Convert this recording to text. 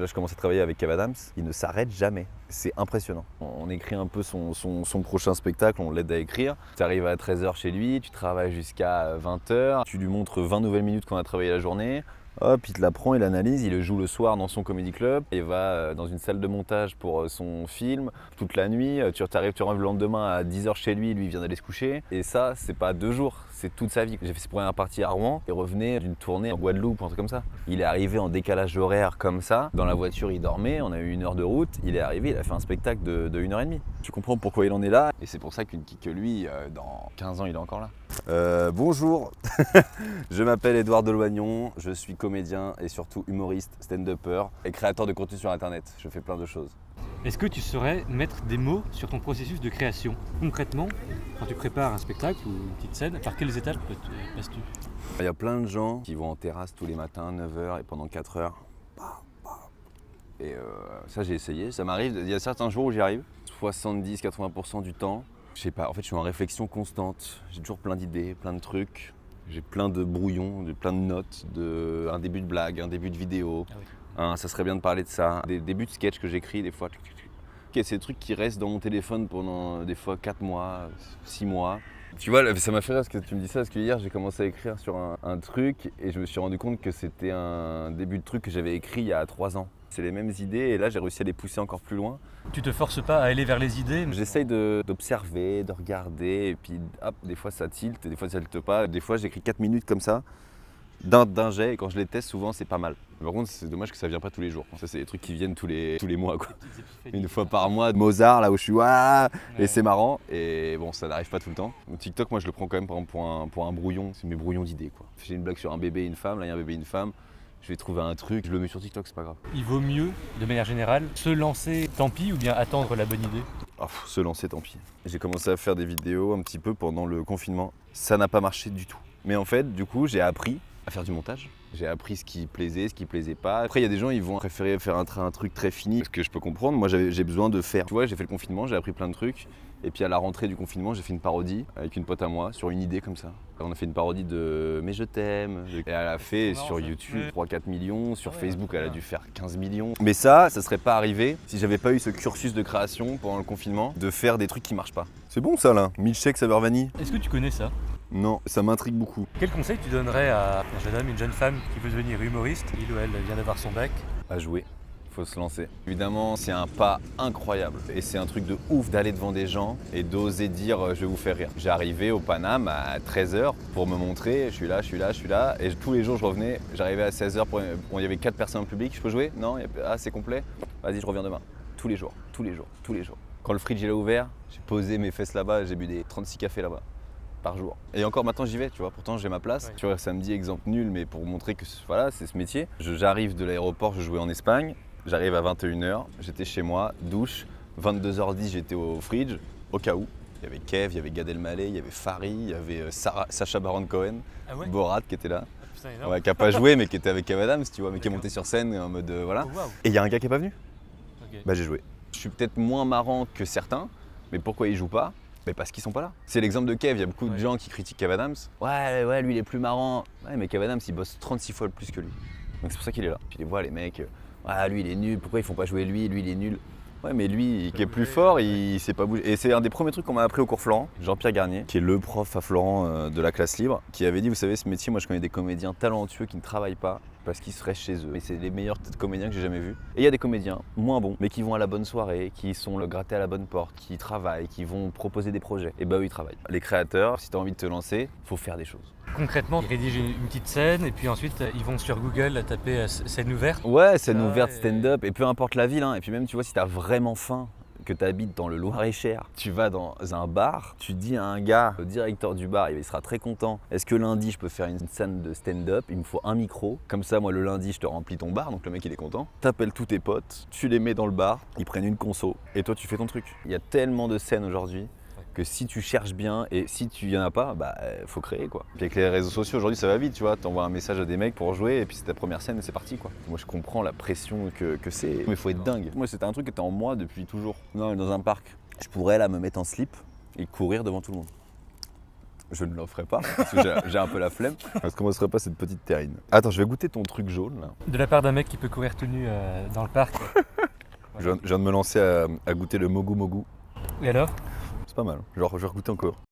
Là, je commence à travailler avec Kev Adams, il ne s'arrête jamais. C'est impressionnant. On écrit un peu son prochain spectacle, on l'aide à écrire. Tu arrives à 13h chez lui, tu travailles jusqu'à 20h, tu lui montres 20 nouvelles minutes qu'on a travaillé la journée. Hop, il te la prend, il l'analyse, il le joue le soir dans son comedy club. Il va dans une salle de montage pour son film toute la nuit. Tu arrives le lendemain à 10h chez lui, lui il vient d'aller se coucher. Et ça, c'est pas 2 jours, c'est toute sa vie. J'ai fait ses premières parties à Rouen, il revenait d'une tournée en Guadeloupe ou un truc comme ça. Il est arrivé en décalage horaire comme ça. Dans la voiture, il dormait, on a eu 1 heure de route. Il est arrivé, il a fait un spectacle de 1h30. Tu comprends pourquoi il en est là. Et c'est pour ça que lui, dans 15 ans, il est encore là. Bonjour, je m'appelle Édouard Deloignon, je suis comédien et surtout humoriste, stand-upper et créateur de contenu sur internet. Je fais plein de choses. Est-ce que tu saurais mettre des mots sur ton processus de création? Concrètement, quand tu prépares un spectacle ou une petite scène, par quelles étapes passes-tu? Il y a plein de gens qui vont en terrasse tous les matins, 9h et pendant 4h. Et ça j'ai essayé, ça m'arrive, il y a certains jours où j'y arrive, 70-80% du temps. Je sais pas, en fait je suis en réflexion constante, j'ai toujours plein d'idées, plein de trucs. J'ai plein de brouillons, plein de notes, un début de blague, un début de vidéo. Ah oui. Ça serait bien de parler de ça. Des débuts de sketch que j'écris des fois. Okay, c'est des trucs qui restent dans mon téléphone pendant des fois 4 mois, 6 mois. Tu vois, ça m'a fait rire parce que tu me dis ça, parce que hier j'ai commencé à écrire sur un truc et je me suis rendu compte que c'était un début de truc que j'avais écrit il y a 3 ans. C'est les mêmes idées et là j'ai réussi à les pousser encore plus loin. Tu te forces pas à aller vers les idées? J'essaye d'observer, de regarder et puis hop, des fois ça tilte, des fois ça tilte pas. Des fois j'écris 4 minutes comme ça, d'un jet et quand je les teste souvent c'est pas mal. Par contre c'est dommage que ça vient pas tous les jours. Ça c'est des trucs qui viennent tous les mois quoi. Une fois par mois, Mozart là où je suis waouh et c'est marrant et bon ça n'arrive pas tout le temps. Mon TikTok moi je le prends quand même par exemple pour un brouillon, c'est mes brouillons d'idées quoi. J'ai une blague sur un bébé et une femme, là il y a un bébé et une femme. Je vais trouver un truc, je le mets sur TikTok, c'est pas grave. Il vaut mieux, de manière générale, se lancer, tant pis, ou bien attendre la bonne idée? Se lancer, tant pis. J'ai commencé à faire des vidéos un petit peu pendant le confinement. Ça n'a pas marché du tout. Mais en fait, du coup, j'ai appris à faire du montage. J'ai appris ce qui plaisait, ce qui plaisait pas. Après, il y a des gens, ils vont préférer faire un truc très fini. Ce que je peux comprendre, moi j'ai besoin de faire. Tu vois, j'ai fait le confinement, j'ai appris plein de trucs. Et puis à la rentrée du confinement, j'ai fait une parodie avec une pote à moi sur une idée comme ça. On a fait une parodie de Mais je t'aime. Et elle a fait sur YouTube 3-4 millions, sur Facebook elle a dû faire 15 millions. Mais ça serait pas arrivé si j'avais pas eu ce cursus de création pendant le confinement, de faire des trucs qui marchent pas. C'est bon ça là, milkshake saveur vanille. Est-ce que tu connais ça? Non, ça m'intrigue beaucoup. Quel conseil tu donnerais à un jeune homme, une jeune femme qui veut devenir humoriste? Il ou elle vient d'avoir son bac. À jouer. Faut se lancer. Évidemment, c'est un pas incroyable et c'est un truc de ouf d'aller devant des gens et d'oser dire je vais vous faire rire. J'ai arrivé au Paname à 13h pour me montrer, je suis là et tous les jours je revenais, j'arrivais à 16h, il y avait 4 personnes en public, je peux jouer? Non? C'est complet? Vas-y, je reviens demain. Tous les jours. Quand le fridge il a ouvert, j'ai posé mes fesses là-bas, j'ai bu des 36 cafés là-bas par jour. Et encore maintenant j'y vais, tu vois, pourtant j'ai ma place. Ouais. Tu vois, samedi, exemple nul, mais pour montrer que voilà, c'est ce métier. J'arrive de l'aéroport, je jouais en Espagne. J'arrive à 21h, j'étais chez moi, douche, 22h10 j'étais au fridge, au cas où. Il y avait Kev, il y avait Gad Elmaleh, il y avait Fari, il y avait Sacha Baron Cohen, Borat qui était là. Ouais, qui n'a pas joué mais qui était avec Kev Adams, tu vois, mais qui est monté sur scène en mode voilà. Oh, wow. Et il y a un gars qui n'est pas venu. Okay. Bah j'ai joué. Je suis peut-être moins marrant que certains, mais pourquoi ils jouent pas? Mais parce qu'ils sont pas là. C'est l'exemple de Kev, il y a beaucoup de gens qui critiquent Kev Adams. Ouais, lui il est plus marrant. Ouais, mais Kev Adams il bosse 36 fois le plus que lui. Donc c'est pour ça qu'il est là. Puis les vois les mecs. Ah lui il est nul, pourquoi ils font pas jouer lui il est nul. Ouais mais lui qui est plus fort, il sait pas bouger. Et c'est un des premiers trucs qu'on m'a appris au cours Florent, Jean-Pierre Garnier, qui est le prof à Florent de la classe libre, qui avait dit vous savez ce métier, moi je connais des comédiens talentueux qui ne travaillent pas parce qu'ils seraient chez eux. Et c'est les meilleurs comédiens que j'ai jamais vus. Et il y a des comédiens moins bons, mais qui vont à la bonne soirée, qui sont le gratté à la bonne porte, qui travaillent, qui vont proposer des projets. Et bah eux ils travaillent. Les créateurs, si tu as envie de te lancer, faut faire des choses. Concrètement, ils rédigent une petite scène et puis ensuite ils vont sur Google taper scène ouverte. Ouais, scène ouverte, stand-up, et peu importe la ville. Et puis même tu vois si tu as vraiment faim, que tu habites dans le Loir-et-Cher, tu vas dans un bar, tu dis à un gars, le directeur du bar, il sera très content. Est-ce que lundi je peux faire une scène de stand-up? Il me faut un micro. Comme ça, moi le lundi, je te remplis ton bar, donc le mec il est content. T'appelles tous tes potes, tu les mets dans le bar, ils prennent une conso et toi tu fais ton truc. Il y a tellement de scènes aujourd'hui que si tu cherches bien et si tu y en as pas, faut créer quoi. Puis avec les réseaux sociaux aujourd'hui ça va vite, tu vois, t'envoies un message à des mecs pour jouer et puis c'est ta première scène et c'est parti quoi. Moi je comprends la pression que c'est, mais il faut être dingue. Moi c'était un truc qui était en moi depuis toujours. Non, dans un parc, je pourrais là me mettre en slip et courir devant tout le monde. Je ne l'en ferai pas, parce que j'ai un peu la flemme. Je commencerai pas cette petite terrine. Attends, je vais goûter ton truc jaune là. De la part d'un mec qui peut courir tout nu dans le parc. Je viens de me lancer à goûter le mogu mogu. Et alors? C'est pas mal, genre je vais regoûter encore.